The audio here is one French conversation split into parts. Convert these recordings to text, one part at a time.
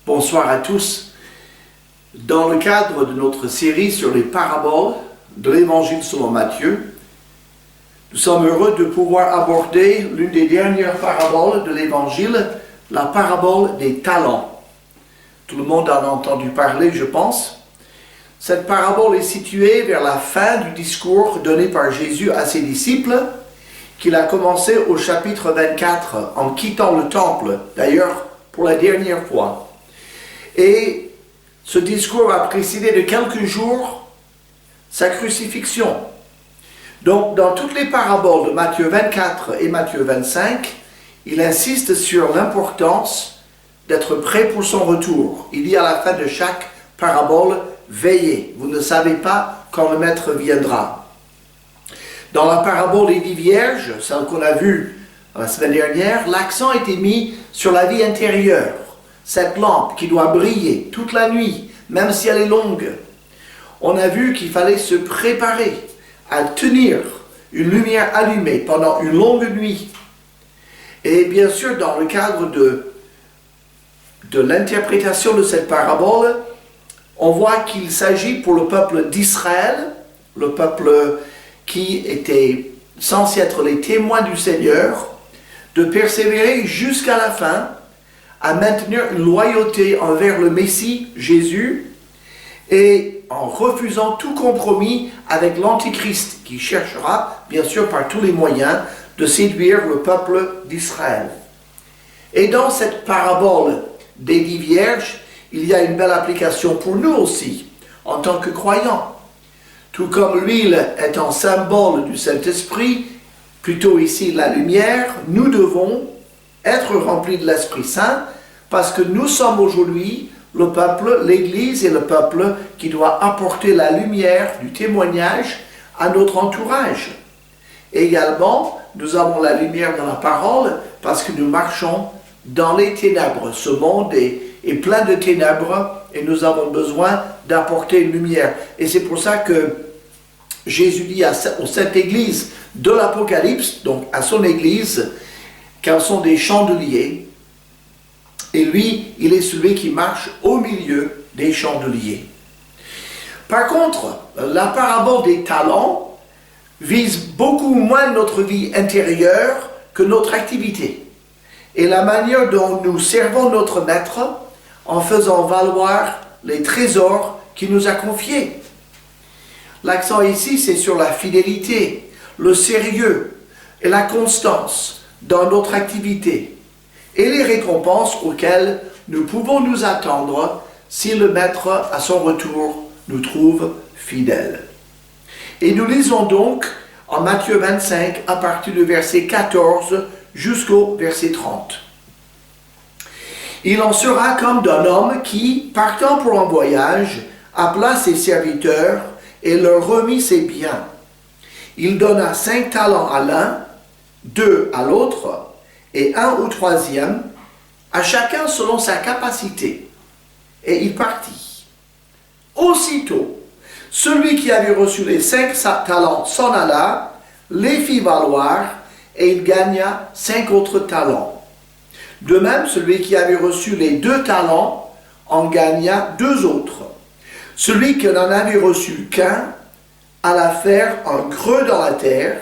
Bonsoir à tous. Dans le cadre de notre série sur les paraboles de l'Évangile selon Matthieu, nous sommes heureux de pouvoir aborder l'une des dernières paraboles de l'Évangile, la parabole des talents. Tout le monde en a entendu parler, je pense. Cette parabole est située vers la fin du discours donné par Jésus à ses disciples, qu'il a commencé au chapitre 24, en quittant le temple, d'ailleurs pour la dernière fois. Et ce discours a précédé de quelques jours sa crucifixion. Donc, dans toutes les paraboles de Matthieu 24 et Matthieu 25, il insiste sur l'importance d'être prêt pour son retour. Il dit à la fin de chaque parabole, « Veillez, vous ne savez pas quand le Maître viendra ». Dans la parabole des 10 vierges, celle qu'on a vue la semaine dernière, l'accent était mis sur la vie intérieure. Cette lampe qui doit briller toute la nuit, même si elle est longue. On a vu qu'il fallait se préparer à tenir une lumière allumée pendant une longue nuit. Et bien sûr, dans le cadre de l'interprétation de cette parabole, on voit qu'il s'agit pour le peuple d'Israël, le peuple qui était censé être les témoins du Seigneur, de persévérer jusqu'à la fin, à maintenir une loyauté envers le Messie, Jésus, et en refusant tout compromis avec l'Antichrist, qui cherchera, bien sûr par tous les moyens, de séduire le peuple d'Israël. Et dans cette parabole des 10 vierges, il y a une belle application pour nous aussi, en tant que croyants. Tout comme l'huile est un symbole du Saint-Esprit, plutôt ici la lumière, nous devons être remplis de l'Esprit Saint, parce que nous sommes aujourd'hui le peuple, l'Église et le peuple qui doit apporter la lumière du témoignage à notre entourage. Également, nous avons la lumière dans la parole parce que nous marchons dans les ténèbres. Ce monde est plein de ténèbres et nous avons besoin d'apporter une lumière. Et c'est pour ça que Jésus dit à cette Église de l'Apocalypse, donc à son Église, qu'elles sont des chandeliers. Et lui, il est celui qui marche au milieu des chandeliers. Par contre, la parabole des talents vise beaucoup moins notre vie intérieure que notre activité. Et la manière dont nous servons notre Maître en faisant valoir les trésors qu'il nous a confiés. L'accent ici, c'est sur la fidélité, le sérieux et la constance dans notre activité et les récompenses auxquelles nous pouvons nous attendre si le Maître, à son retour, nous trouve fidèles. Et nous lisons donc en Matthieu 25 à partir du verset 14 jusqu'au verset 30. Il en sera comme d'un homme qui, partant pour un voyage, appela ses serviteurs et leur remit ses biens. Il donna 5 talents à l'un, 2 à l'autre, et 1 au troisième, à chacun selon sa capacité. Et il partit. Aussitôt, celui qui avait reçu les 5 talents s'en alla, les fit valoir, et il gagna 5 autres talents. De même, celui qui avait reçu les 2 talents en gagna 2 autres. Celui qui n'en avait reçu qu'un alla faire un creux dans la terre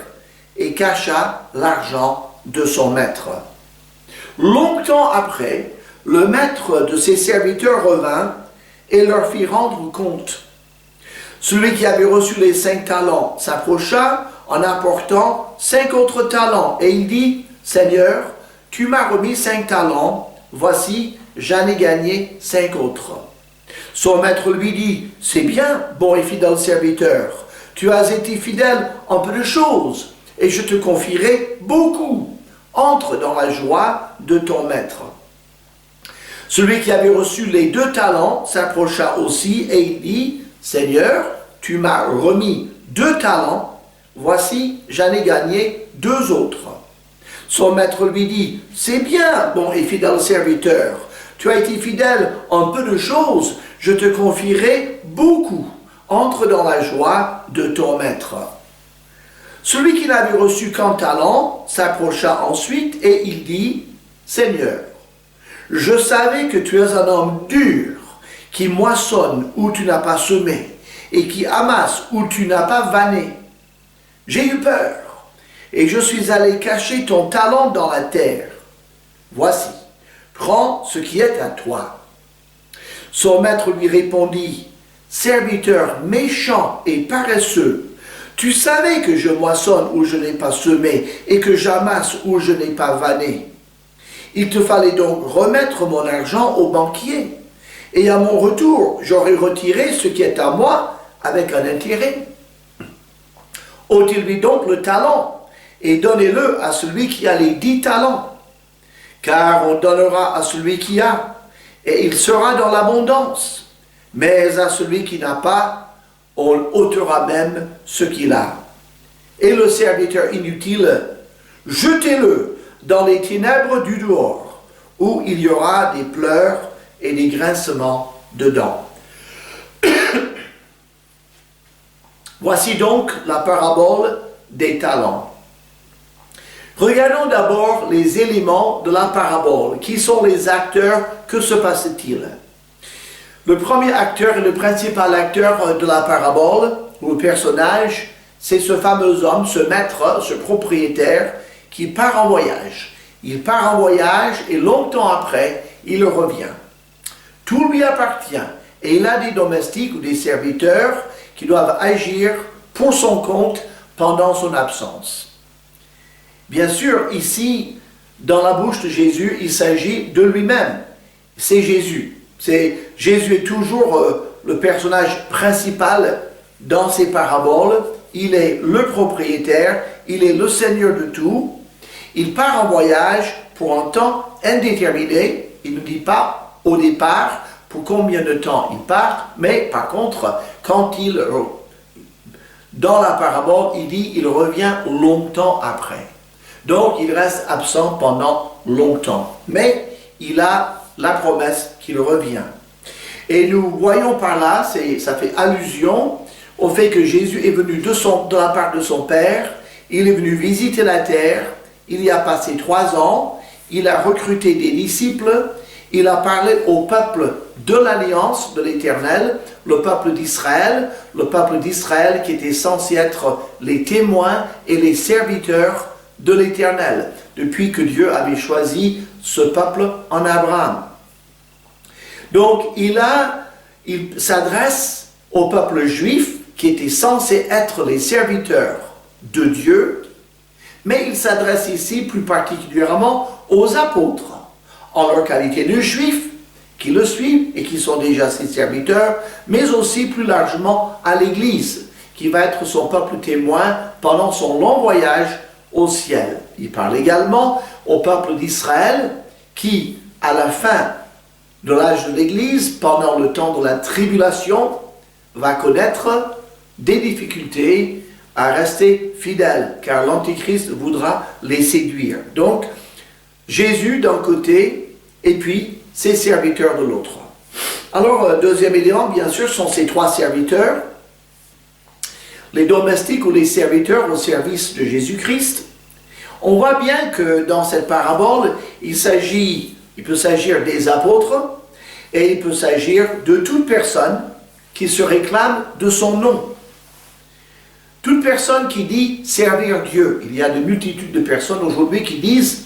et cacha l'argent de son maître. Longtemps après, le maître de ses serviteurs revint et leur fit rendre compte. Celui qui avait reçu les 5 talents s'approcha en apportant 5 autres talents et il dit, « Seigneur, tu m'as remis 5 talents, voici, j'en ai gagné 5 autres. » Son maître lui dit, « C'est bien, bon et fidèle serviteur, tu as été fidèle en peu de choses, et je te confierai beaucoup. Entre dans la joie de ton maître. » Celui qui avait reçu les 2 talents s'approcha aussi et il dit, « Seigneur, tu m'as remis 2 talents, voici, j'en ai gagné 2 autres. » Son maître lui dit, « C'est bien, bon et fidèle serviteur, tu as été fidèle en peu de choses, je te confierai beaucoup. Entre dans la joie de ton maître. » Celui qui n'avait reçu qu'un talent s'approcha ensuite et il dit, « Seigneur, Je savais que tu es un homme dur, qui moissonne où tu n'as pas semé, et qui amasse où tu n'as pas vanné. J'ai eu peur, et je suis allé cacher ton talent dans la terre. Voici, prends ce qui est à toi. Son maître lui répondit, serviteur méchant et paresseux, tu savais que je moissonne où je n'ai pas semé et que j'amasse où je n'ai pas vanné. Il te fallait donc remettre mon argent au banquier, et à mon retour, j'aurais retiré ce qui est à moi avec un intérêt. Ôtez-lui donc le talent et donnez-le à celui qui a les 10 talents, car on donnera à celui qui a, et il sera dans l'abondance. Mais à celui qui n'a pas, on ôtera même ce qu'il a. Et le serviteur inutile, jetez-le dans les ténèbres du dehors, où il y aura des pleurs et des grincements de dents. Voici donc la parabole des talents. Regardons d'abord les éléments de la parabole. Qui sont les acteurs? Que se passe-t-il? Le premier acteur et le principal acteur de la parabole, ou le personnage, c'est ce fameux homme, ce maître, ce propriétaire, qui part en voyage. Il part en voyage et longtemps après, il revient. Tout lui appartient et il a des domestiques ou des serviteurs qui doivent agir pour son compte pendant son absence. Bien sûr, ici, dans la bouche de Jésus, il s'agit de lui-même. C'est Jésus. Jésus est toujours le personnage principal dans ces paraboles. Il est le propriétaire, il est le Seigneur de tout. Il part en voyage pour un temps indéterminé. Il ne dit pas au départ pour combien de temps il part, mais par contre, dans la parabole, il dit il revient longtemps après. Donc, il reste absent pendant longtemps. Mais il a la promesse qu'il revient. Et nous voyons par là, ça fait allusion au fait que Jésus est venu de la part de son Père. Il est venu visiter la terre. Il y a passé 3 ans. Il a recruté des disciples. Il a parlé au peuple de l'Alliance de l'Éternel, le peuple d'Israël qui était censé être les témoins et les serviteurs de l'Éternel, depuis que Dieu avait choisi ce peuple en Abraham. Donc, il s'adresse au peuple juif qui était censé être les serviteurs de Dieu, mais il s'adresse ici plus particulièrement aux apôtres, en leur qualité de juifs qui le suivent et qui sont déjà ses serviteurs, mais aussi plus largement à l'Église, qui va être son peuple témoin pendant son long voyage au ciel. Il parle également au peuple d'Israël qui, à la fin de l'âge de l'Église, pendant le temps de la tribulation, va connaître des difficultés à rester fidèle, car l'Antichrist voudra les séduire. Donc, Jésus d'un côté, et puis ses serviteurs de l'autre. Alors, deuxième élément, bien sûr, sont ces 3 serviteurs, les domestiques ou les serviteurs au service de Jésus-Christ. On voit bien que dans cette parabole, il peut s'agir des apôtres, et il peut s'agir de toute personne qui se réclame de son nom. Toute personne qui dit servir Dieu. Il y a de multitudes de personnes aujourd'hui qui disent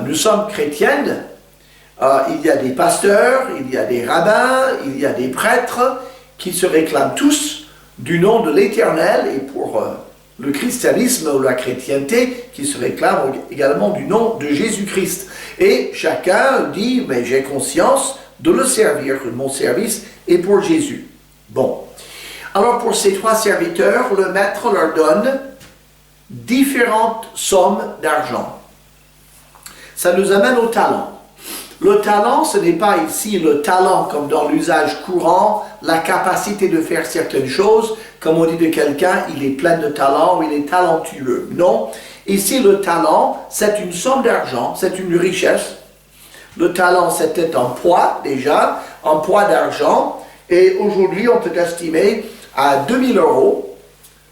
nous sommes chrétiennes. Il y a des pasteurs, il y a des rabbins, il y a des prêtres qui se réclament tous du nom de l'Éternel et pour le christianisme ou la chrétienté qui se réclament également du nom de Jésus-Christ. Et chacun dit mais j'ai conscience de le servir, mon service est pour Jésus. Bon. Alors pour ces 3 serviteurs, le maître leur donne différentes sommes d'argent. Ça nous amène au talent. Le talent, ce n'est pas ici le talent comme dans l'usage courant, la capacité de faire certaines choses, comme on dit de quelqu'un, il est plein de talent ou il est talentueux. Non, ici le talent, c'est une somme d'argent, c'est une richesse. Le talent, c'était un poids déjà, un poids d'argent, et aujourd'hui on peut estimer à 2000 €,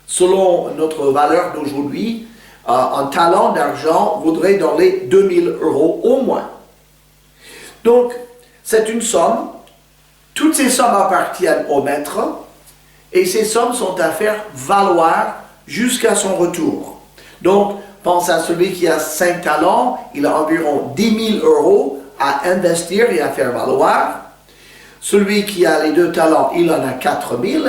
selon notre valeur d'aujourd'hui, un talent d'argent vaudrait dans les 2000 € au moins. Donc, c'est une somme. Toutes ces sommes appartiennent au maître et ces sommes sont à faire valoir jusqu'à son retour. Donc, pense à celui qui a 5 talents, il a environ 10 000 euros à investir et à faire valoir. Celui qui a les 2 talents, il en a 4 000.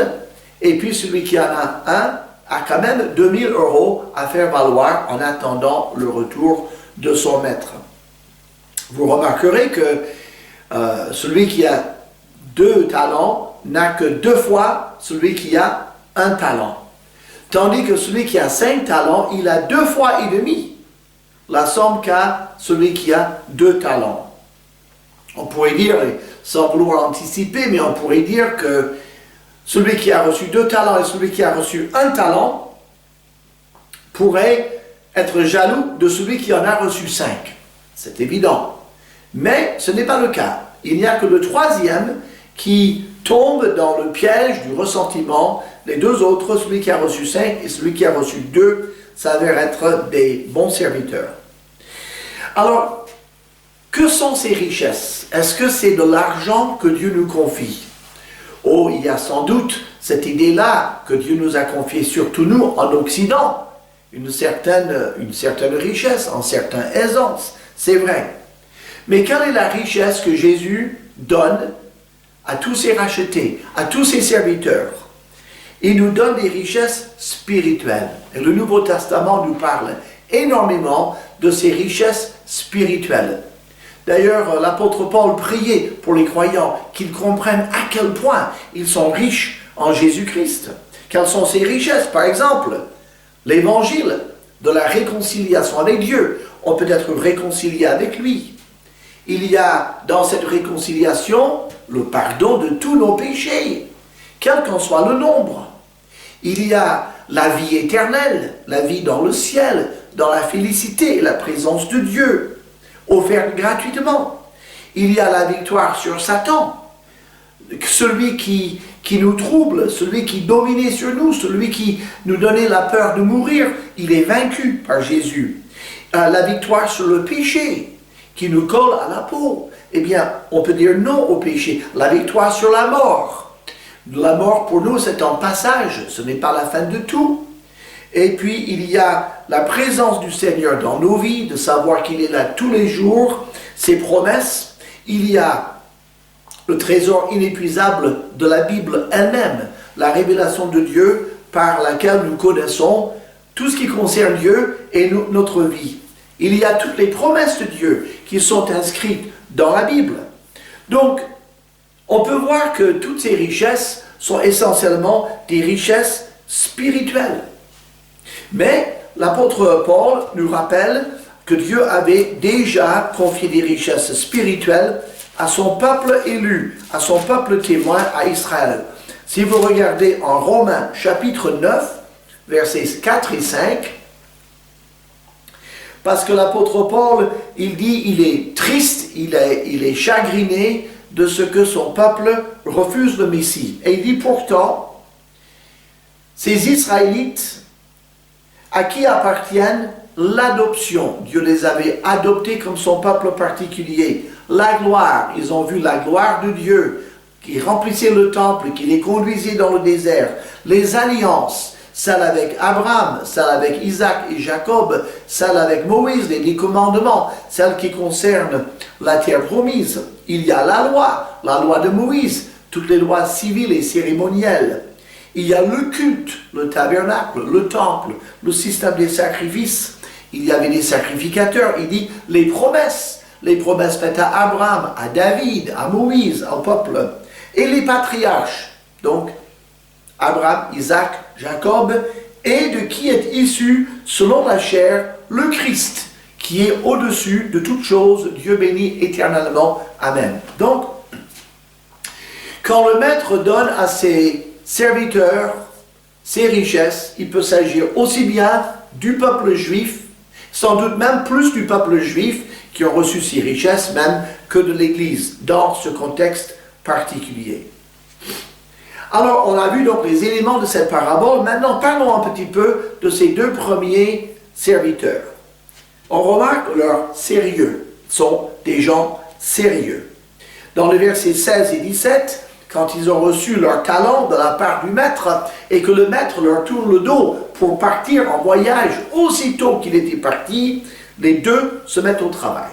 Et puis celui qui en a un a quand même 2 000 euros à faire valoir en attendant le retour de son maître. Vous remarquerez que celui qui a 2 talents n'a que 2 fois celui qui a 1 talent. Tandis que celui qui a 5 talents, il a 2 fois et demi la somme qu'a celui qui a 2 talents. On pourrait dire, sans vouloir anticiper, mais on pourrait dire que celui qui a reçu 2 talents et celui qui a reçu 1 talent pourrait être jaloux de celui qui en a reçu 5. C'est évident. Mais ce n'est pas le cas. Il n'y a que le 3e qui tombe dans le piège du ressentiment. Les 2 autres, celui qui a reçu 5 et celui qui a reçu 2, s'avèrent être des bons serviteurs. Alors, que sont ces richesses? Est-ce que c'est de l'argent que Dieu nous confie? Oh, il y a sans doute cette idée-là que Dieu nous a confiée, surtout nous, en Occident, une certaine richesse, en certaine aisance, c'est vrai. Mais quelle est la richesse que Jésus donne à tous ses rachetés, à tous ses serviteurs? Il nous donne des richesses spirituelles. Et le Nouveau Testament nous parle énormément de ces richesses spirituelles. D'ailleurs, l'apôtre Paul priait pour les croyants qu'ils comprennent à quel point ils sont riches en Jésus-Christ. Quelles sont ces richesses? Par exemple, l'évangile de la réconciliation avec Dieu. On peut être réconcilié avec lui. Il y a dans cette réconciliation le pardon de tous nos péchés, quel qu'en soit le nombre. Il y a la vie éternelle, la vie dans le ciel, dans la félicité et la présence de Dieu, offerte gratuitement. Il y a la victoire sur Satan, celui qui nous trouble, celui qui dominait sur nous, celui qui nous donnait la peur de mourir, il est vaincu par Jésus. La victoire sur le péché, qui nous colle à la peau. Eh bien, on peut dire non au péché. La victoire sur la mort. La mort pour nous, c'est un passage, ce n'est pas la fin de tout. Et puis, il y a la présence du Seigneur dans nos vies, de savoir qu'il est là tous les jours, ses promesses. Il y a le trésor inépuisable de la Bible elle-même, la révélation de Dieu par laquelle nous connaissons tout ce qui concerne Dieu et notre vie. Il y a toutes les promesses de Dieu qui sont inscrites dans la Bible. Donc, on peut voir que toutes ces richesses sont essentiellement des richesses spirituelles. Mais l'apôtre Paul nous rappelle que Dieu avait déjà confié des richesses spirituelles à son peuple élu, à son peuple témoin, à Israël. Si vous regardez en Romains chapitre 9, versets 4 et 5, parce que l'apôtre Paul, il dit, il est triste, il est chagriné de ce que son peuple refuse le Messie. Et il dit pourtant, ces Israélites à qui appartiennent l'adoption. Dieu les avait adoptés comme son peuple particulier. La gloire, ils ont vu la gloire de Dieu qui remplissait le temple, qui les conduisait dans le désert. Les alliances, celle avec Abraham, celle avec Isaac et Jacob, celle avec Moïse, les 10 commandements, celle qui concerne la terre promise. Il y a la loi de Moïse, toutes les lois civiles et cérémonielles. Il y a le culte, le tabernacle, le temple, le système des sacrifices. Il y avait des sacrificateurs. Il dit les promesses faites à Abraham, à David, à Moïse, au peuple. Et les patriarches, donc Abraham, Isaac, Jacob, et de qui est issu, selon la chair, le Christ, qui est au-dessus de toutes choses, Dieu béni éternellement. Amen. Donc, quand le maître donne à ses serviteurs ses richesses, il peut s'agir aussi bien du peuple juif, sans doute même plus du peuple juif qui ont reçu ces richesses même que de l'Église, dans ce contexte particulier. Alors, on a vu donc les éléments de cette parabole. Maintenant, parlons un petit peu de ces 2 premiers serviteurs. On remarque leur sérieux. Ils sont des gens sérieux. Dans les versets 16 et 17, quand ils ont reçu leur talent de la part du maître et que le maître leur tourne le dos pour partir en voyage aussitôt qu'il était parti, les deux se mettent au travail.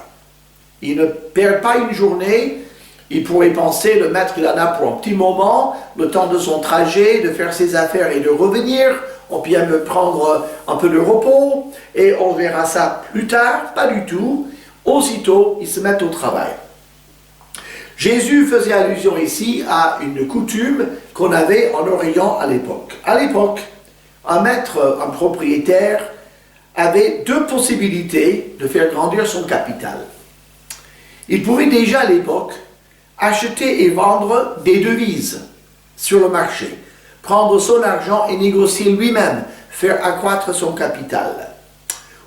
Ils ne perdent pas une journée. Ils pourraient penser, le maître il en a pour un petit moment, le temps de son trajet, de faire ses affaires et de revenir. On peut bien me prendre un peu de repos et on verra ça plus tard. Pas du tout. Aussitôt, ils se mettent au travail. Jésus faisait allusion ici à une coutume qu'on avait en Orient à l'époque. À l'époque, un maître, un propriétaire, avait deux possibilités de faire grandir son capital. Il pouvait déjà à l'époque acheter et vendre des devises sur le marché, prendre son argent et négocier lui-même, faire accroître son capital.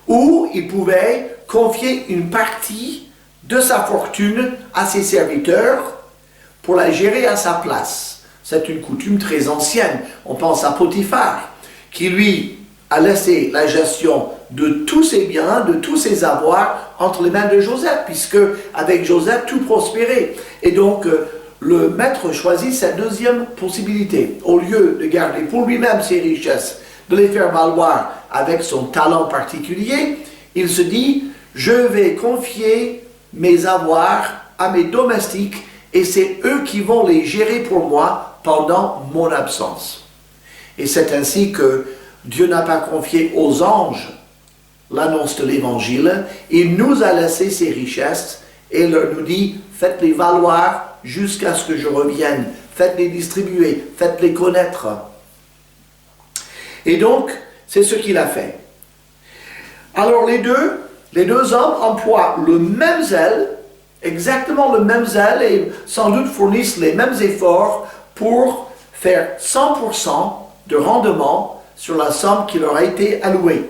Ou il pouvait confier une partie de sa fortune à ses serviteurs pour la gérer à sa place. C'est une coutume très ancienne. On pense à Potiphar, qui lui a laissé la gestion de tous ses biens, de tous ses avoirs entre les mains de Joseph, puisque avec Joseph tout prospérait. Et donc le maître choisit cette deuxième possibilité. Au lieu de garder pour lui-même ses richesses, de les faire valoir avec son talent particulier, il se dit, je vais confier mes avoirs à mes domestiques et c'est eux qui vont les gérer pour moi pendant mon absence. Et c'est ainsi que Dieu n'a pas confié aux anges l'annonce de l'évangile, il nous a laissé ses richesses et nous dit, faites-les valoir jusqu'à ce que je revienne, faites-les distribuer, faites-les connaître. Et donc, c'est ce qu'il a fait. Alors les deux hommes emploient le même zèle, exactement le même zèle, et sans doute fournissent les mêmes efforts pour faire 100% de rendement sur la somme qui leur a été allouée.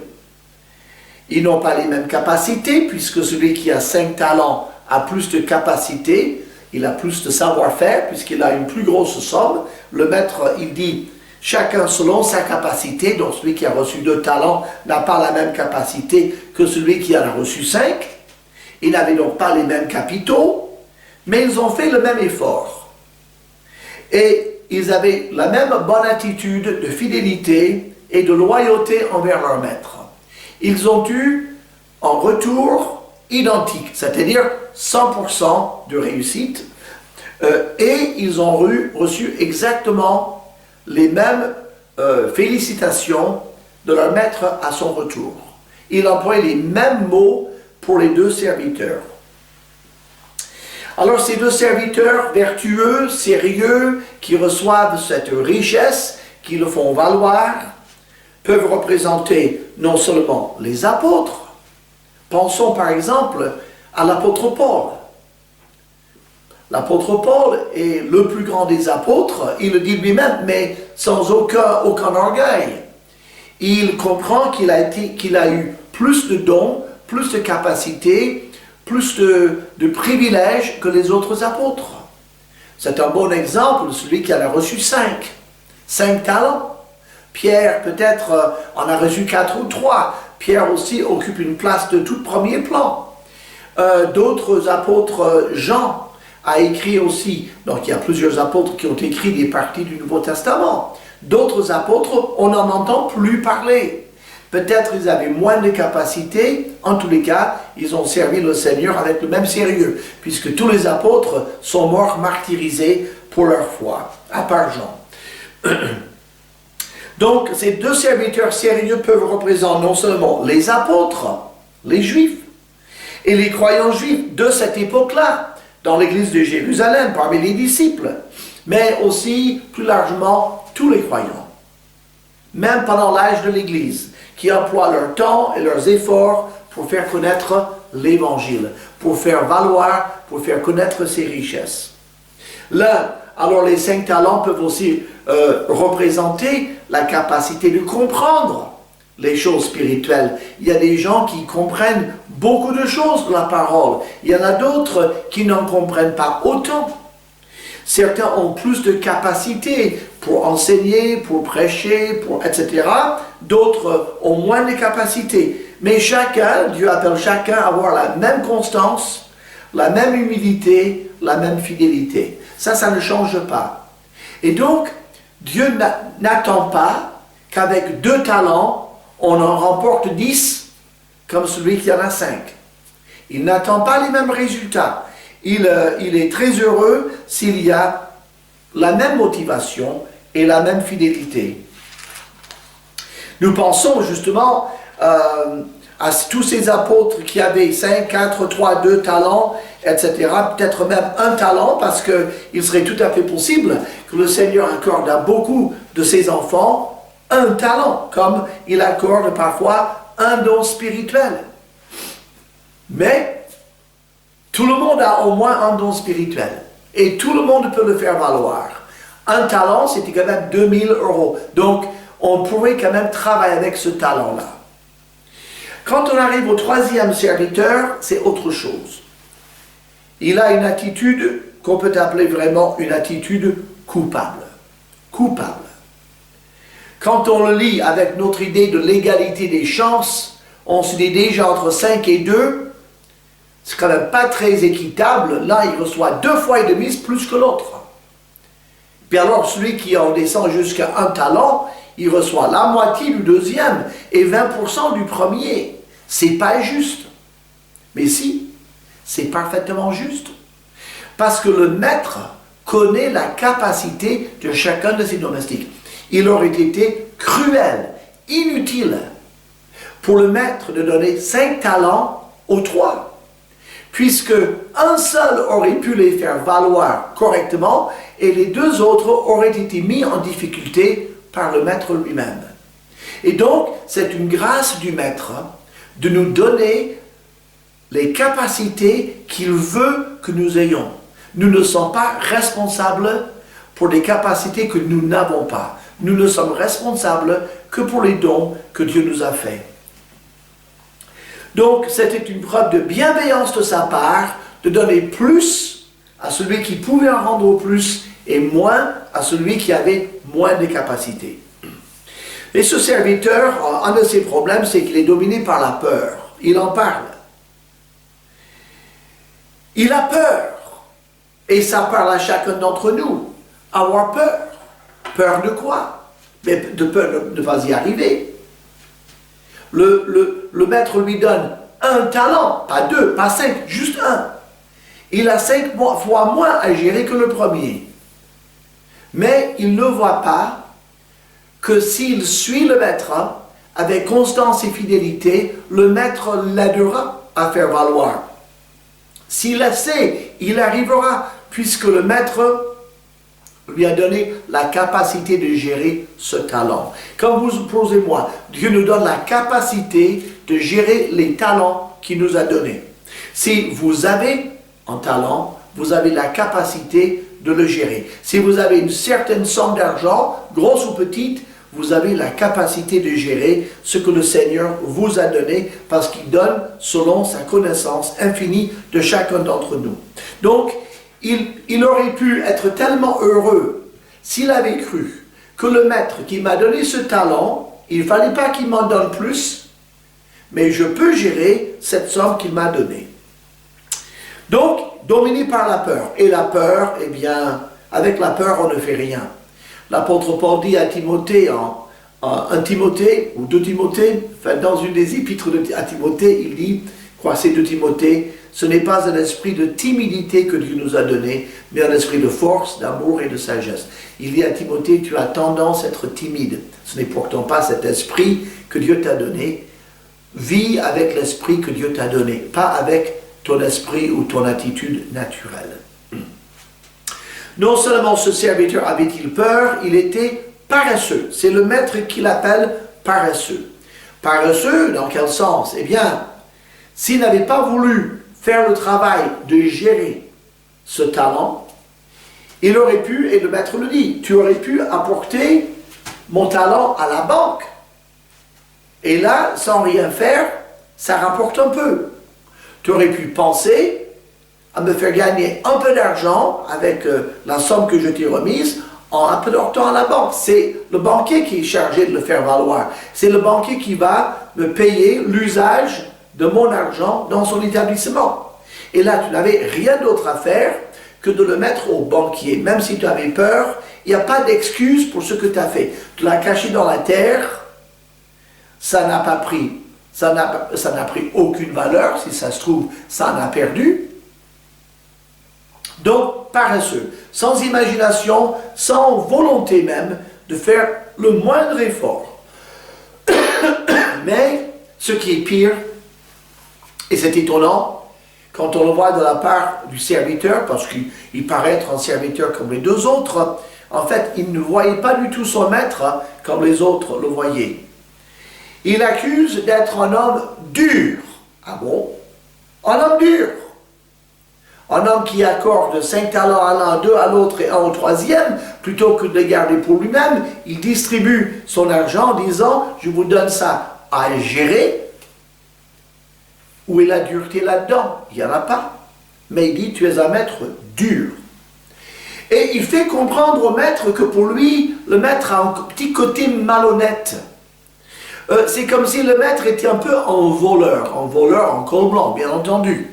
Ils n'ont pas les mêmes capacités, puisque celui qui a 5 talents a plus de capacités, il a plus de savoir-faire, puisqu'il a une plus grosse somme. Le maître, il dit, chacun selon sa capacité, donc celui qui a reçu 2 talents n'a pas la même capacité que celui qui en a reçu 5. Ils n'avaient donc pas les mêmes capitaux, mais ils ont fait le même effort. Et ils avaient la même bonne attitude de fidélité et de loyauté envers leur maître. Ils ont eu en retour identique, c'est-à-dire 100% de réussite, et ils ont reçu exactement les mêmes félicitations de leur maître à son retour. Il emploie les mêmes mots pour les deux serviteurs. Alors ces deux serviteurs vertueux, sérieux, qui reçoivent cette richesse, qui le font valoir, peuvent représenter non seulement les apôtres. Pensons par exemple à l'apôtre Paul. L'apôtre Paul est le plus grand des apôtres, il le dit lui-même, mais sans aucun orgueil. Il comprend qu'il a eu plus de dons, plus de capacités, plus de privilèges que les autres apôtres. C'est un bon exemple de celui qui en a reçu 5 talents. Pierre, peut-être, en a reçu 4 ou 3. Pierre aussi occupe une place de tout premier plan. D'autres apôtres, Jean a écrit aussi, donc il y a plusieurs apôtres qui ont écrit des parties du Nouveau Testament. D'autres apôtres, on n'en entend plus parler. Peut-être ils avaient moins de capacités, en tous les cas, ils ont servi le Seigneur avec le même sérieux, puisque tous les apôtres sont morts martyrisés pour leur foi, à part Jean. Donc, ces deux serviteurs sérieux peuvent représenter non seulement les apôtres, les juifs, et les croyants juifs de cette époque-là, dans l'église de Jérusalem, parmi les disciples, mais aussi, plus largement, tous les croyants, même pendant l'âge de l'église, qui emploient leur temps et leurs efforts pour faire connaître l'évangile, pour faire valoir, pour faire connaître ses richesses. Là, alors les 5 talents peuvent aussi représenter la capacité de comprendre les choses spirituelles. Il y a des gens qui comprennent beaucoup de choses de la parole. Il y en a d'autres qui n'en comprennent pas autant. Certains ont plus de capacité pour enseigner, pour prêcher, etc. D'autres ont moins de capacité. Mais chacun, Dieu appelle chacun à avoir la même constance, la même humilité, la même fidélité. Ça ne change pas. Et donc, Dieu n'attend pas qu'avec 2 talents, on en remporte 10 comme celui qui en a 5. Il n'attend pas les mêmes résultats. Il est très heureux s'il y a la même motivation et la même fidélité. Nous pensons justement à tous ces apôtres qui avaient 5, 4, 3, 2 talents, etc. Peut-être même 1 talent, parce qu'il serait tout à fait possible que le Seigneur accorde à beaucoup de ses enfants 1 talent, comme il accorde parfois un don spirituel. Mais tout le monde a au moins un don spirituel. Et tout le monde peut le faire valoir. 1 talent, c'était quand même 2000 €. Donc, on pourrait quand même travailler avec ce talent-là. Quand on arrive au 3e serviteur, c'est autre chose. Il a une attitude qu'on peut appeler vraiment une attitude coupable. Coupable. Quand on le lit avec notre idée de l'égalité des chances, on se dit déjà entre 5 et 2, c'est quand même pas très équitable. Là, il reçoit 2 fois et demi plus que l'autre. Puis alors, celui qui en descend jusqu'à 1 talent, il reçoit la moitié du 2e et 20% du 1er. C'est pas juste. Mais si, c'est parfaitement juste. Parce que le maître connaît la capacité de chacun de ses domestiques. Il aurait été cruel, inutile, pour le maître de donner 5 talents aux 3. Puisque un seul aurait pu les faire valoir correctement et les 2 autres auraient été mis en difficulté par le maître lui-même. Et donc, c'est une grâce du maître de nous donner les capacités qu'il veut que nous ayons. Nous ne sommes pas responsables pour des capacités que nous n'avons pas. Nous ne sommes responsables que pour les dons que Dieu nous a faits. Donc, c'était une preuve de bienveillance de sa part de donner plus à celui qui pouvait en rendre plus et moins à celui qui avait moins de capacités. Et ce serviteur, un de ses problèmes, c'est qu'il est dominé par la peur. Il en parle. Il a peur. Et ça parle à chacun d'entre nous. Avoir peur. Peur de quoi? Mais de peur de ne pas y arriver. Le maître lui donne 1 talent, pas 2, pas 5, juste 1. Il a 5 fois moins à gérer que le premier. Mais il ne voit pas que s'il suit le maître avec constance et fidélité, le maître l'aidera à faire valoir. S'il essaie, il arrivera, puisque le maître lui a donné la capacité de gérer ce talent. Comme vous posez moi, Dieu nous donne la capacité de gérer les talents qu'il nous a donnés. Si vous avez un talent, vous avez la capacité de le gérer. Si vous avez une certaine somme d'argent, grosse ou petite, vous avez la capacité de gérer ce que le Seigneur vous a donné parce qu'il donne selon sa connaissance infinie de chacun d'entre nous. Donc, il aurait pu être tellement heureux s'il avait cru que le maître qui m'a donné ce talent, il ne fallait pas qu'il m'en donne plus, mais je peux gérer cette somme qu'il m'a donnée. Donc, dominé par la peur. Et la peur, eh bien, avec la peur, on ne fait rien. L'apôtre Paul dit à Timothée, un Timothée, ou 2 Timothée, enfin, dans une des épîtres à Timothée, il dit, c'est de Timothée, ce n'est pas un esprit de timidité que Dieu nous a donné, mais un esprit de force, d'amour et de sagesse. Il dit à Timothée, tu as tendance à être timide. Ce n'est pourtant pas cet esprit que Dieu t'a donné. Vis avec l'esprit que Dieu t'a donné, pas avec ton esprit ou ton attitude naturelle. Non seulement ce serviteur avait-il peur, il était paresseux. C'est le maître qui l'appelle paresseux. Paresseux, dans quel sens? Eh bien, s'il n'avait pas voulu faire le travail de gérer ce talent, il aurait pu, et le maître le dit, tu aurais pu apporter mon talent à la banque. Et là, sans rien faire, ça rapporte un peu. Tu aurais pu penser à me faire gagner un peu d'argent avec la somme que je t'ai remise en apportant à la banque. C'est le banquier qui est chargé de le faire valoir. C'est le banquier qui va me payer l'usage de mon argent dans son établissement. Et là, tu n'avais rien d'autre à faire que de le mettre au banquier. Même si tu avais peur, il n'y a pas d'excuse pour ce que tu as fait. Tu l'as caché dans la terre, ça n'a pas pris, ça n'a pris aucune valeur. Si ça se trouve, ça en a perdu. Donc, paresseux, sans imagination, sans volonté même de faire le moindre effort. Mais, ce qui est pire, et c'est étonnant, quand on le voit de la part du serviteur, parce qu'il paraît être un serviteur comme les deux autres, en fait, il ne voyait pas du tout son maître comme les autres le voyaient. Il accuse d'être un homme dur. Ah bon? Un homme dur. Un homme qui accorde 5 talents à l'un, 2 à l'autre et 1 au troisième, plutôt que de les garder pour lui-même, il distribue son argent en disant « Je vous donne ça à gérer ». Où est la dureté là-dedans? Il n'y en a pas. Mais il dit « Tu es un maître dur ». Et il fait comprendre au maître que pour lui, le maître a un petit côté malhonnête. C'est comme si le maître était un peu un voleur en col blanc, bien entendu.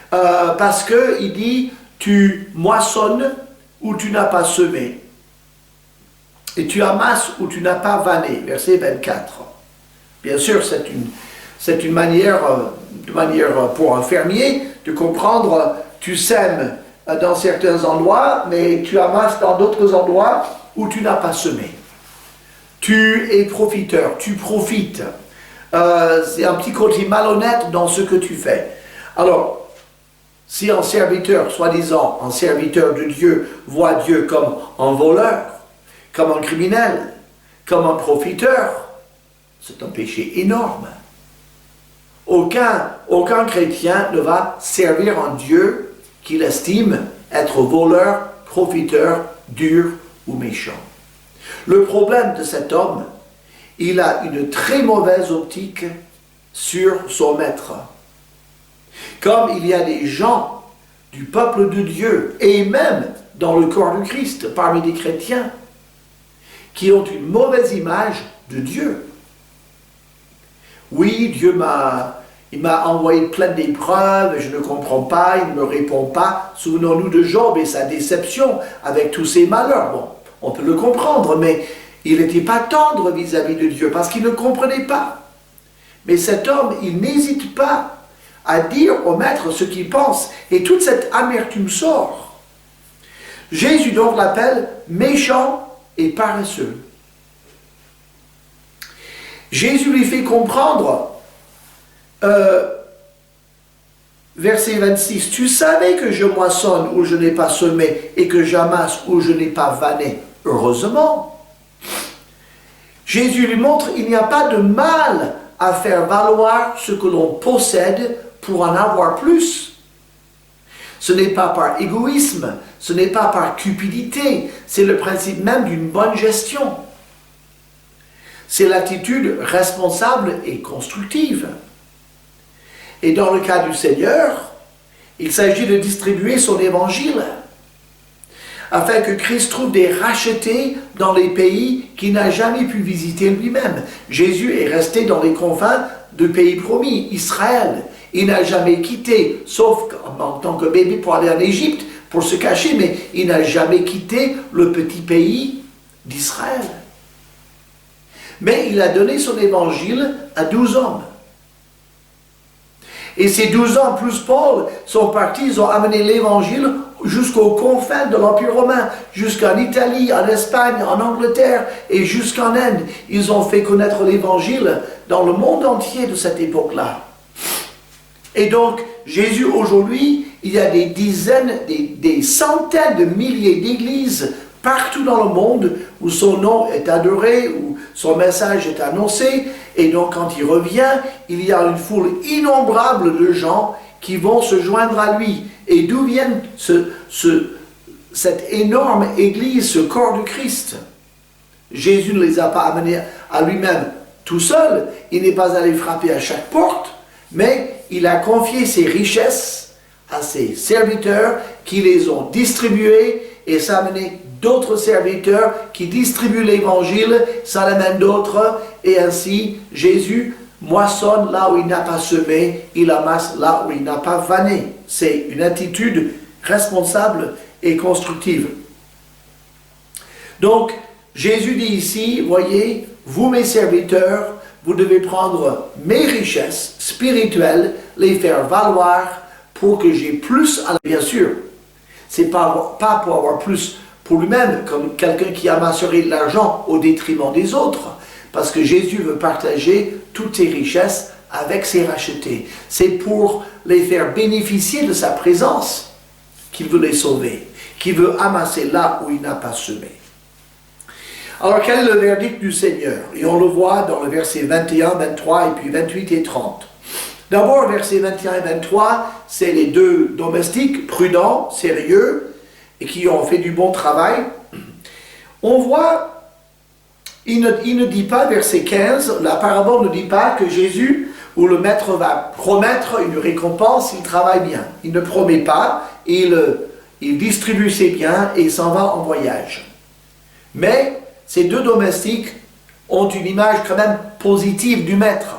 Parce qu'il dit, tu moissonnes où tu n'as pas semé, et tu amasses où tu n'as pas vanné, verset 24. Bien sûr, c'est une manière pour un fermier de comprendre, tu sèmes dans certains endroits, mais tu amasses dans d'autres endroits où tu n'as pas semé. Tu es profiteur, tu profites. C'est un petit côté malhonnête dans ce que tu fais. Alors, si un serviteur, soi-disant un serviteur de Dieu, voit Dieu comme un voleur, comme un criminel, comme un profiteur, c'est un péché énorme. Aucun chrétien ne va servir un Dieu qu'il estime être voleur, profiteur, dur ou méchant. Le problème de cet homme, il a une très mauvaise optique sur son maître. Comme il y a des gens du peuple de Dieu, et même dans le corps du Christ, parmi les chrétiens, qui ont une mauvaise image de Dieu. Oui, Dieu m'a envoyé plein d'épreuves, je ne comprends pas, il ne me répond pas. Souvenons-nous de Job et sa déception avec tous ses malheurs. Bon, on peut le comprendre, mais il n'était pas tendre vis-à-vis de Dieu parce qu'il ne comprenait pas. Mais cet homme, il n'hésite pas à dire au maître ce qu'il pense, et toute cette amertume sort. Jésus donc l'appelle méchant et paresseux. Jésus lui fait comprendre, verset 26, « Tu savais que je moissonne où je n'ai pas semé, et que j'amasse où je n'ai pas vanné. Heureusement. » Jésus lui montre qu'il n'y a pas de mal à faire valoir ce que l'on possède pour en avoir plus. Ce n'est pas par égoïsme, ce n'est pas par cupidité, c'est le principe même d'une bonne gestion. C'est l'attitude responsable et constructive. Et dans le cas du Seigneur, il s'agit de distribuer son évangile, afin que Christ trouve des rachetés dans les pays qu'il n'a jamais pu visiter lui-même. Jésus est resté dans les confins du pays promis, Israël. Il n'a jamais quitté, sauf en tant que bébé pour aller en Égypte, pour se cacher, mais il n'a jamais quitté le petit pays d'Israël. Mais il a donné son évangile à 12 hommes. Et ces 12 hommes plus Paul sont partis, ils ont amené l'évangile jusqu'aux confins de l'Empire romain, jusqu'en Italie, en Espagne, en Angleterre et jusqu'en Inde. Ils ont fait connaître l'évangile dans le monde entier de cette époque-là. Et donc, Jésus aujourd'hui, il y a des dizaines, des centaines de milliers d'églises partout dans le monde où son nom est adoré, où son message est annoncé. Et donc, quand il revient, il y a une foule innombrable de gens qui vont se joindre à lui. Et d'où vient cette énorme église, ce corps du Christ? Jésus ne les a pas amenés à lui-même tout seul. Il n'est pas allé frapper à chaque porte, mais il a confié ses richesses à ses serviteurs qui les ont distribuées, et ça a amené d'autres serviteurs qui distribuent l'évangile, ça l'amène d'autres, et ainsi Jésus moissonne là où il n'a pas semé, il amasse là où il n'a pas vanné. C'est une attitude responsable et constructive. Donc, Jésus dit ici, voyez, vous mes serviteurs, vous devez prendre mes richesses spirituelles, les faire valoir pour que j'ai plus à la... Bien sûr, c'est pas pour avoir plus pour lui-même, comme quelqu'un qui amasserait de l'argent au détriment des autres, parce que Jésus veut partager toutes ses richesses avec ses rachetés. C'est pour les faire bénéficier de sa présence qu'il veut les sauver, qu'il veut amasser là où il n'a pas semé. Alors, quel est le verdict du Seigneur? Et on le voit dans le verset 21, 23 et puis 28 et 30. D'abord, versets 21 et 23, c'est les deux domestiques prudents, sérieux, et qui ont fait du bon travail. On voit, il ne dit pas, verset 15, la parabole ne dit pas que Jésus ou le maître va promettre une récompense s'il travaille bien. Il ne promet pas, il distribue ses biens et il s'en va en voyage. Mais ces deux domestiques ont une image quand même positive du maître.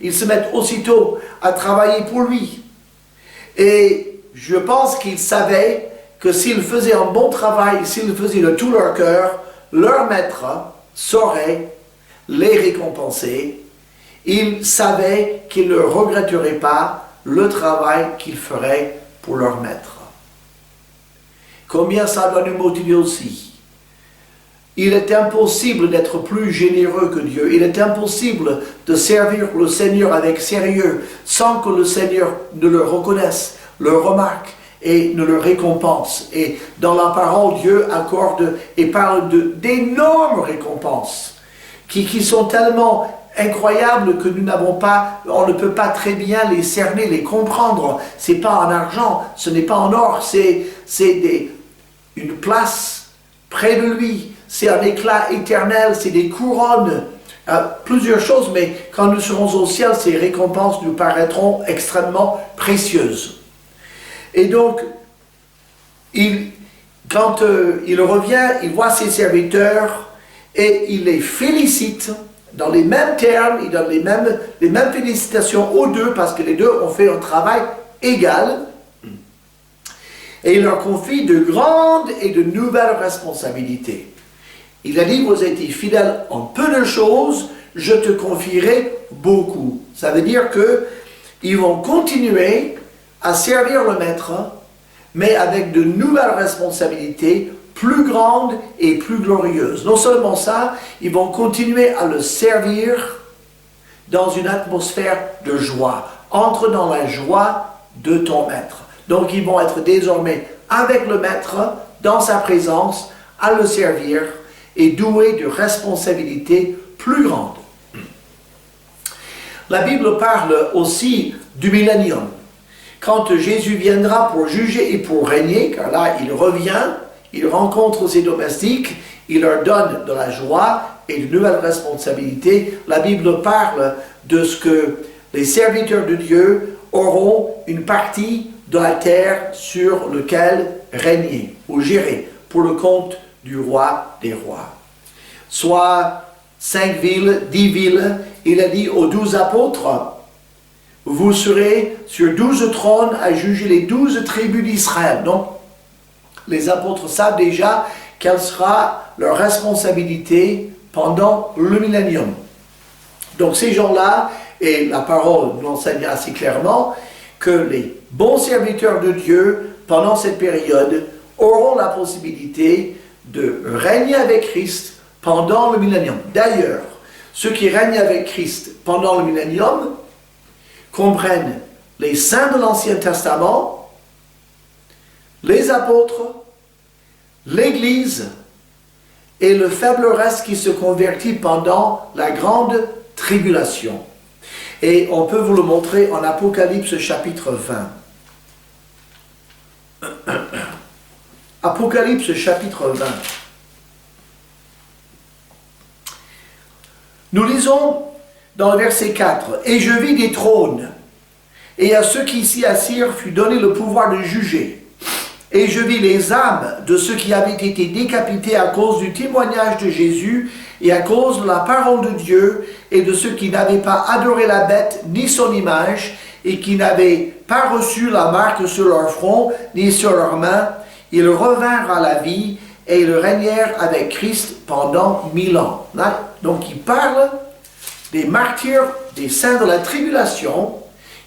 Ils se mettent aussitôt à travailler pour lui. Et je pense qu'ils savaient que s'ils faisaient un bon travail, s'ils le faisaient de tout leur cœur, leur maître saurait les récompenser. Ils savaient qu'ils ne regretteraient pas le travail qu'ils feraient pour leur maître. Combien ça doit nous motiver aussi. Il est impossible d'être plus généreux que Dieu. Il est impossible de servir le Seigneur avec sérieux sans que le Seigneur ne le reconnaisse, le remarque et ne le récompense. Et dans la parole, Dieu accorde et parle d'énormes récompenses qui sont tellement incroyables que nous n'avons pas, on ne peut pas très bien les cerner, les comprendre. Ce n'est pas en argent, ce n'est pas en or, c'est une place près de lui. C'est un éclat éternel, c'est des couronnes, plusieurs choses, mais quand nous serons au ciel, ces récompenses nous paraîtront extrêmement précieuses. Et donc, quand il revient, il voit ses serviteurs et il les félicite dans les mêmes termes, il donne les mêmes félicitations aux deux parce que les deux ont fait un travail égal. Et il leur confie de grandes et de nouvelles responsabilités. Il a dit, vous êtes fidèles en peu de choses, je te confierai beaucoup. Ça veut dire qu'ils vont continuer à servir le maître, mais avec de nouvelles responsabilités plus grandes et plus glorieuses. Non seulement ça, ils vont continuer à le servir dans une atmosphère de joie. Entre dans la joie de ton maître. Donc ils vont être désormais avec le maître, dans sa présence, à le servir, et doué de responsabilités plus grandes. La Bible parle aussi du millénium. Quand Jésus viendra pour juger et pour régner, car là il revient, il rencontre ses domestiques, il leur donne de la joie et de nouvelles responsabilités. La Bible parle de ce que les serviteurs de Dieu auront une partie de la terre sur laquelle régner ou gérer pour le compte du roi des rois. Soit 5 villes, 10 villes, il a dit aux 12 apôtres, vous serez sur 12 trônes à juger les 12 tribus d'Israël. Donc, les apôtres savent déjà quelle sera leur responsabilité pendant le millénium. Donc ces gens-là, et la parole nous enseigne assez clairement, que les bons serviteurs de Dieu, pendant cette période, auront la possibilité de régner avec Christ pendant le millénium. D'ailleurs, ceux qui règnent avec Christ pendant le millénium comprennent les saints de l'Ancien Testament, les apôtres, l'Église et le faible reste qui se convertit pendant la grande tribulation. Et on peut vous le montrer en Apocalypse chapitre 20. Apocalypse chapitre 20. Nous lisons dans le verset 4, « Et je vis des trônes, et à ceux qui s'y assirent fut donné le pouvoir de juger. Et je vis les âmes de ceux qui avaient été décapités à cause du témoignage de Jésus et à cause de la parole de Dieu, et de ceux qui n'avaient pas adoré la bête ni son image, et qui n'avaient pas reçu la marque sur leur front ni sur leurs mains. Ils revinrent à la vie et ils régnèrent avec Christ pendant 1000 ans. Donc il parle des martyrs, des saints de la tribulation,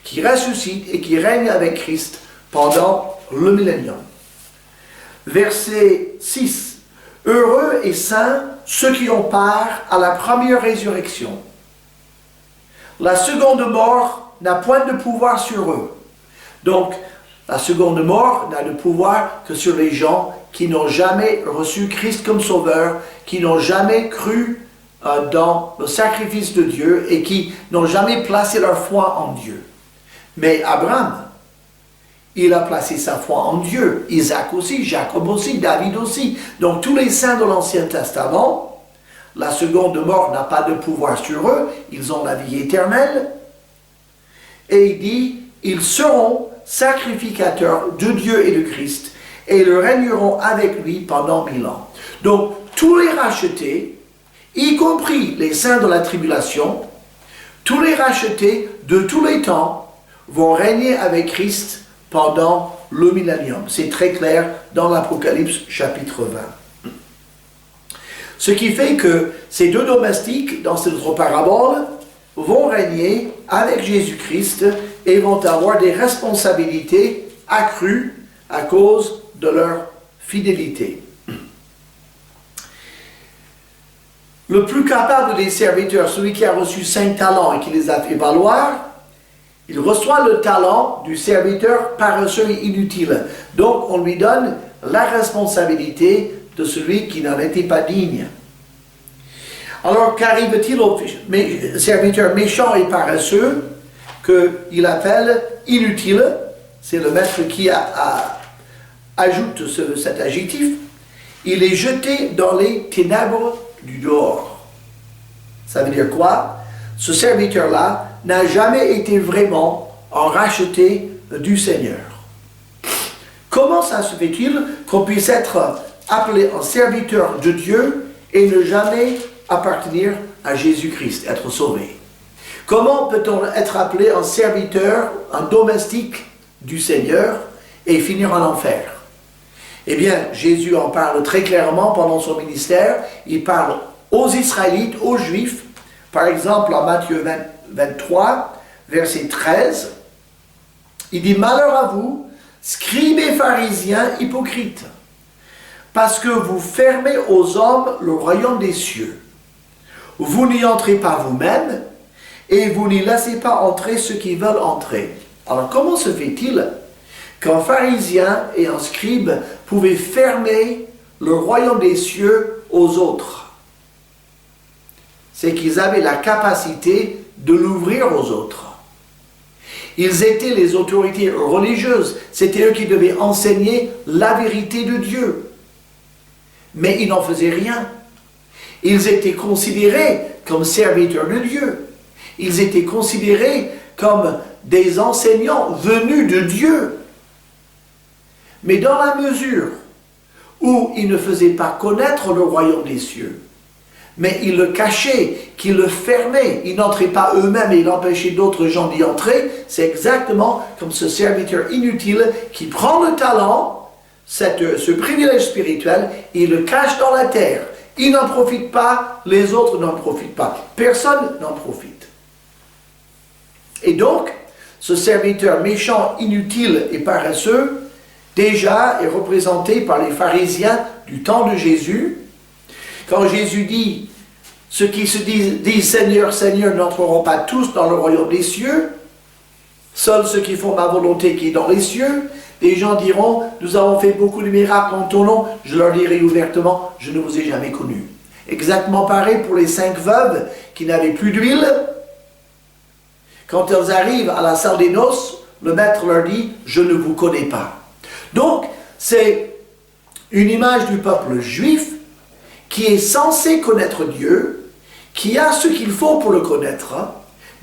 qui ressuscitent et qui règnent avec Christ pendant le millénium. Verset 6. Heureux et saints ceux qui ont part à la première résurrection. La seconde mort n'a point de pouvoir sur eux. Donc, la seconde mort n'a de pouvoir que sur les gens qui n'ont jamais reçu Christ comme sauveur, qui n'ont jamais cru dans le sacrifice de Dieu et qui n'ont jamais placé leur foi en Dieu. Mais Abraham, il a placé sa foi en Dieu. Isaac aussi, Jacob aussi, David aussi. Donc tous les saints de l'Ancien Testament, la seconde mort n'a pas de pouvoir sur eux. Ils ont la vie éternelle. Et il dit, ils seront sacrificateurs de Dieu et de Christ. Et ils régneront avec lui pendant 1000 ans. Donc tous les rachetés, y compris les saints de la tribulation, tous les rachetés de tous les temps vont régner avec Christ pendant le millénium. C'est très clair dans l'Apocalypse chapitre 20. Ce qui fait que ces deux domestiques, dans cette autre parabole, vont régner avec Jésus-Christ et vont avoir des responsabilités accrues à cause de leur fidélité. Le plus capable des serviteurs, celui qui a reçu 5 talents et qui les a fait valoir, il reçoit le talent du serviteur paresseux et inutile. Donc, on lui donne la responsabilité de celui qui n'en était pas digne. Alors, qu'arrive-t-il au serviteur méchant et paresseux, qu'il appelle inutile? C'est le maître qui ajoute cet adjectif. Il est jeté dans les ténèbres du dehors. Ça veut dire quoi? Ce serviteur-là n'a jamais été vraiment en racheté du Seigneur. Comment ça se fait-il qu'on puisse être appelé un serviteur de Dieu et ne jamais appartenir à Jésus-Christ, être sauvé? Comment peut-on être appelé un serviteur, un domestique du Seigneur et finir en enfer? Eh bien, Jésus en parle très clairement pendant son ministère. Il parle aux Israélites, aux Juifs. Par exemple, en Matthieu 23, verset 13, il dit « Malheur à vous, scribes et pharisiens hypocrites, parce que vous fermez aux hommes le royaume des cieux. Vous n'y entrez pas vous-même, et vous n'y laissez pas entrer ceux qui veulent entrer. » Alors, comment se fait-il qu'un pharisien et un scribe pouvaient fermer le royaume des cieux aux autres? C'est qu'ils avaient la capacité de l'ouvrir aux autres. Ils étaient les autorités religieuses. C'était eux qui devaient enseigner la vérité de Dieu. Mais ils n'en faisaient rien. Ils étaient considérés comme serviteurs de Dieu. Ils étaient considérés comme des enseignants venus de Dieu. Mais dans la mesure où ils ne faisaient pas connaître le royaume des cieux, mais ils le cachaient, qu'ils le fermaient, ils n'entraient pas eux-mêmes et ils empêchaient d'autres gens d'y entrer, c'est exactement comme ce serviteur inutile qui prend le talent, ce privilège spirituel, et il le cache dans la terre. Il n'en profite pas, les autres n'en profitent pas. Personne n'en profite. Et donc, ce serviteur méchant, inutile et paresseux, déjà est représenté par les pharisiens du temps de Jésus. Quand Jésus dit « Ceux qui se disent Seigneur, Seigneur n'entreront pas tous dans le royaume des cieux, seuls ceux qui font ma volonté qui est dans les cieux. » Les gens diront « Nous avons fait beaucoup de miracles en ton nom. » Je leur dirai ouvertement « Je ne vous ai jamais connus. » Exactement pareil pour les 5 veuves qui n'avaient plus d'huile. Quand elles arrivent à la salle des noces, le maître leur dit « Je ne vous connais pas. » Donc, c'est une image du peuple juif qui est censé connaître Dieu, qui a ce qu'il faut pour le connaître,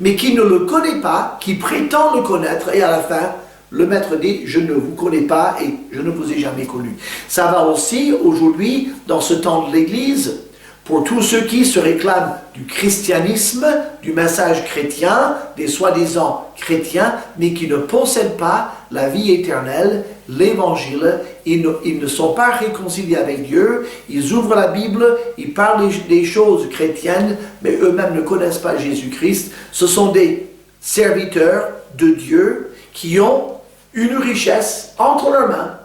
mais qui ne le connaît pas, qui prétend le connaître et à la fin le maître dit, je ne vous connais pas et je ne vous ai jamais connu. Ça va aussi aujourd'hui, dans ce temps de l'Église, pour tous ceux qui se réclament du christianisme, du message chrétien, des soi-disant chrétiens, mais qui ne possèdent pas la vie éternelle, l'évangile. Ils ne sont pas réconciliés avec Dieu, ils ouvrent la Bible, ils parlent des choses chrétiennes, mais eux-mêmes ne connaissent pas Jésus-Christ. Ce sont des serviteurs de Dieu qui ont une richesse entre leurs mains,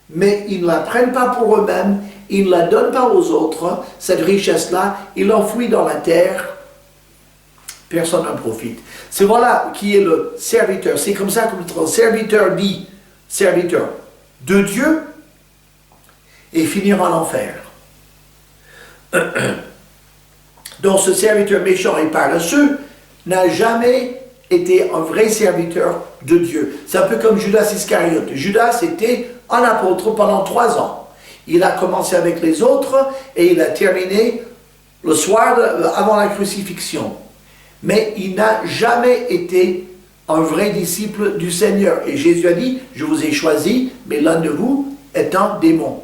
mais ils ne la prennent pas pour eux-mêmes, ils ne la donnent pas aux autres. Cette richesse-là, ils l'enfouissent dans la terre, personne n'en profite. C'est voilà qui est le serviteur. C'est comme ça que notre serviteur dit, serviteur de Dieu, et finira en enfer. Donc ce serviteur méchant et paresseux n'a jamais été un vrai serviteur de Dieu. C'est un peu comme Judas Iscariote. Judas était un apôtre pendant 3 ans. Il a commencé avec les autres et il a terminé le soir avant la crucifixion. Mais il n'a jamais été un vrai disciple du Seigneur. Et Jésus a dit, je vous ai choisi, mais l'un de vous est un démon.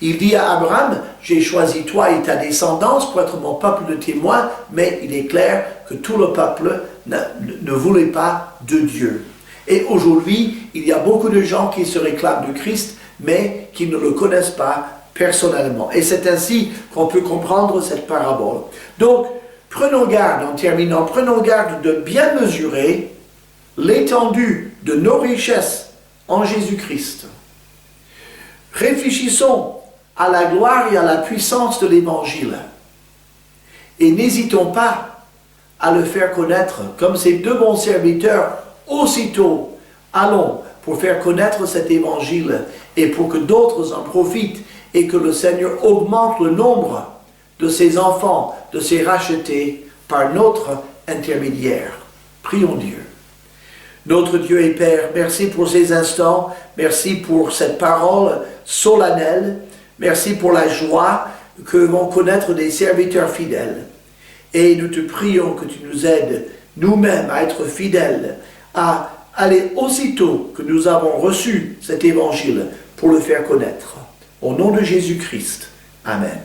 Il dit à Abraham, j'ai choisi toi et ta descendance pour être mon peuple de témoins, mais il est clair que tout le peuple ne voulait pas de Dieu. Et aujourd'hui, il y a beaucoup de gens qui se réclament de Christ, mais qui ne le connaissent pas personnellement. Et c'est ainsi qu'on peut comprendre cette parabole. Donc, prenons garde, en terminant, prenons garde de bien mesurer l'étendue de nos richesses en Jésus-Christ. Réfléchissons à la gloire et à la puissance de l'Évangile. Et n'hésitons pas à le faire connaître, comme ces 2 bons serviteurs, aussitôt, allons pour faire connaître cet Évangile et pour que d'autres en profitent et que le Seigneur augmente le nombre de ses enfants, de ses rachetés par notre intermédiaire. Prions Dieu. Notre Dieu et Père, merci pour ces instants, merci pour cette parole solennelle, merci pour la joie que vont connaître des serviteurs fidèles. Et nous te prions que tu nous aides nous-mêmes à être fidèles, à aller aussitôt que nous avons reçu cet évangile pour le faire connaître. Au nom de Jésus-Christ. Amen.